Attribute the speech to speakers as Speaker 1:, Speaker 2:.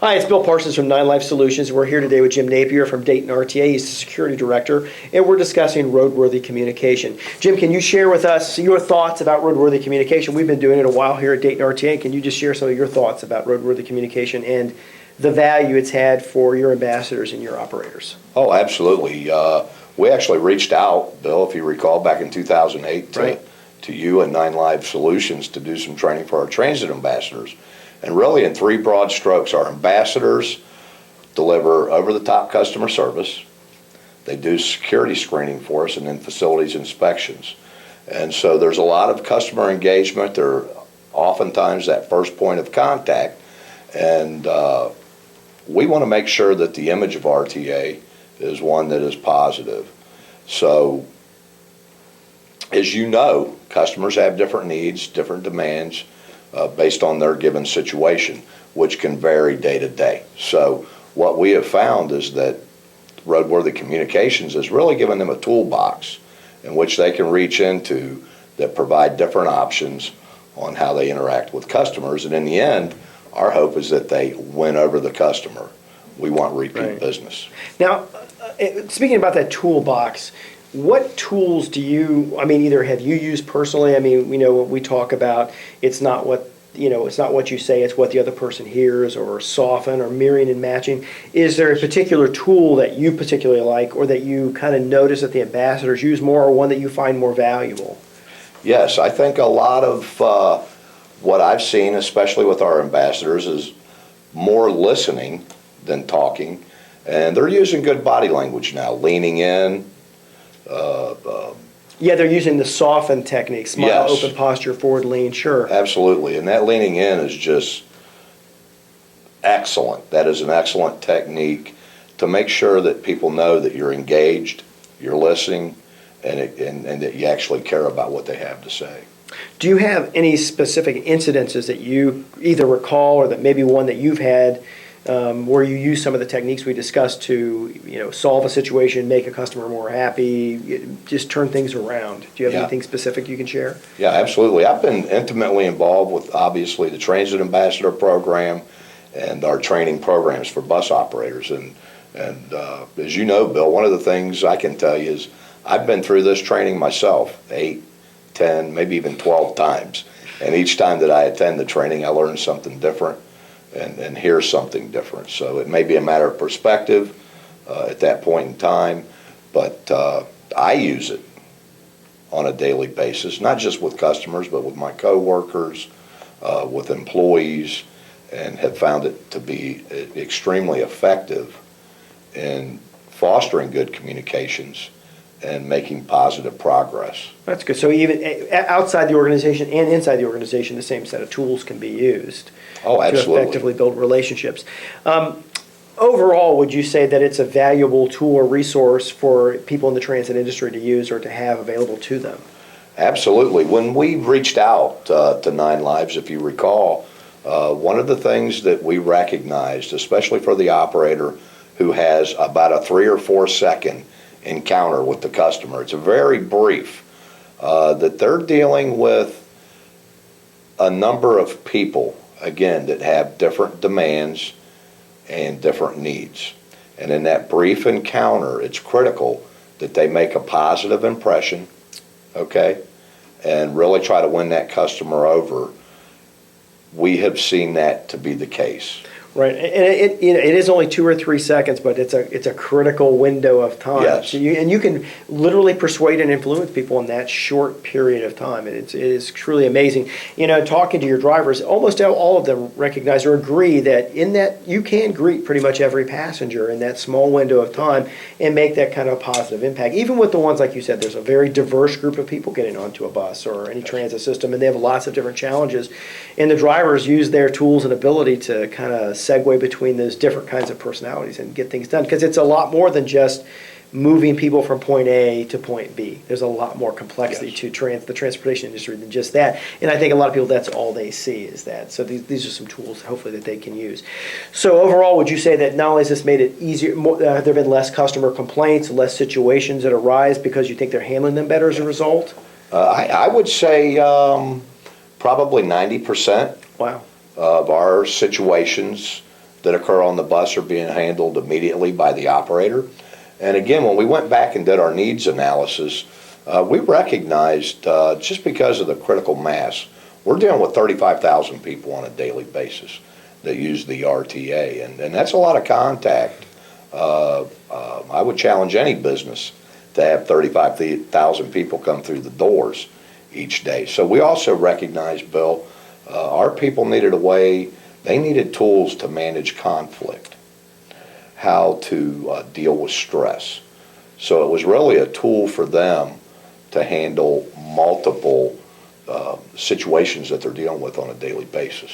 Speaker 1: Hi, it's Bill Parsons from 9Life Solutions. We're here today with Jim Napier from Dayton RTA. He's the security director, and we're discussing roadworthy communication. Jim, can you share with us your thoughts about roadworthy communication? We've been doing it a while here at Dayton RTA. Can you just share some of your thoughts about roadworthy communication and the value it's had for your ambassadors and your operators?
Speaker 2: Oh, absolutely. We actually reached out, Bill, if you recall, back in 2008 to you and 9Life Solutions to do some training for our transit ambassadors. And really in three broad strokes, our ambassadors deliver over-the-top customer service, they do security screening for us, and then facilities inspections. And so there's a lot of customer engagement. They're oftentimes that first point of contact. And we want to make sure that the image of RTA is one that is positive. So, as you know, customers have different needs, different demands based on their given situation, which can vary day to day. So what we have found is that roadworthy communications has really given them a toolbox in which they can reach into that provide different options on how they interact with customers. And in the end, our hope is that they win over the customer. We want repeat business.
Speaker 1: Now, speaking about that toolbox, what tools do you, either have you used personally? We talk about it's not what you say, it's what the other person hears, or soften, or mirroring and matching. Is there a particular tool that you particularly like, or that you kind of notice that the ambassadors use more, or one that you find more valuable?
Speaker 2: Yes, I think a lot of what I've seen, especially with our ambassadors, is more listening than talking. And they're using good body language now, leaning in.
Speaker 1: They're using the soften technique, smile, open posture, forward lean, sure.
Speaker 2: Absolutely, and that leaning in is just excellent. That is an excellent technique to make sure that people know that you're engaged, you're listening, and that you actually care about what they have to say.
Speaker 1: Do you have any specific incidences that you either recall, or that maybe one that you've had where you use some of the techniques we discussed to, solve a situation, make a customer more happy, just turn things around? Do you have anything specific you can share? Yeah,
Speaker 2: absolutely. I've been intimately involved with, obviously, the Transit Ambassador Program and our training programs for bus operators. And as you know, Bill, one of the things I can tell you is I've been through this training myself 8, 10, maybe even 12 times. And each time that I attend the training, I learn something different and hear something different. So it may be a matter of perspective at that point in time, but I use it on a daily basis, not just with customers, but with my coworkers, with employees, and have found it to be extremely effective in fostering good communications and making positive progress.
Speaker 1: That's good. So even outside the organization and inside the organization, the same set of tools can be used
Speaker 2: to
Speaker 1: effectively build relationships. Overall, would you say that it's a valuable tool or resource for people in the transit industry to use or to have available to them?
Speaker 2: Absolutely. When we reached out to 9Lives, if you recall, one of the things that we recognized, especially for the operator who has about a 3 or 4 second encounter with the customer, it's a very brief, that they're dealing with a number of people, again, that have different demands and different needs. And in that brief encounter, it's critical that they make a positive impression, and really try to win that customer over. We have seen that to be the case.
Speaker 1: Right, and it is only 2 or 3 seconds, but it's a critical window of time.
Speaker 2: Yes.
Speaker 1: So you can literally persuade and influence people in that short period of time. It is truly amazing. Talking to your drivers, almost all of them recognize or agree that in that you can greet pretty much every passenger in that small window of time and make that kind of positive impact. Even with the ones, like you said, there's a very diverse group of people getting onto a bus or any transit system, and they have lots of different challenges. And the drivers use their tools and ability to kind of segue between those different kinds of personalities and get things done, because it's a lot more than just moving people from point A to point B. There's a lot more complexity to the transportation industry than just that, and I think a lot of people, that's all they see is that. So these are some tools hopefully that they can use. So overall, would you say that not only has this made it easier, there have been less customer complaints, less situations that arise because you think they're handling them better as a result?
Speaker 2: I would say probably 90%
Speaker 1: wow.
Speaker 2: of our situations that occur on the bus are being handled immediately by the operator. And again, when we went back and did our needs analysis, we recognized just because of the critical mass, we're dealing with 35,000 people on a daily basis that use the RTA, and that's a lot of contact. I would challenge any business to have 35,000 people come through the doors each day. So we also recognized, Bill, our people needed a way, they needed tools to manage conflict, how to deal with stress. So it was really a tool for them to handle multiple situations that they're dealing with on a daily basis.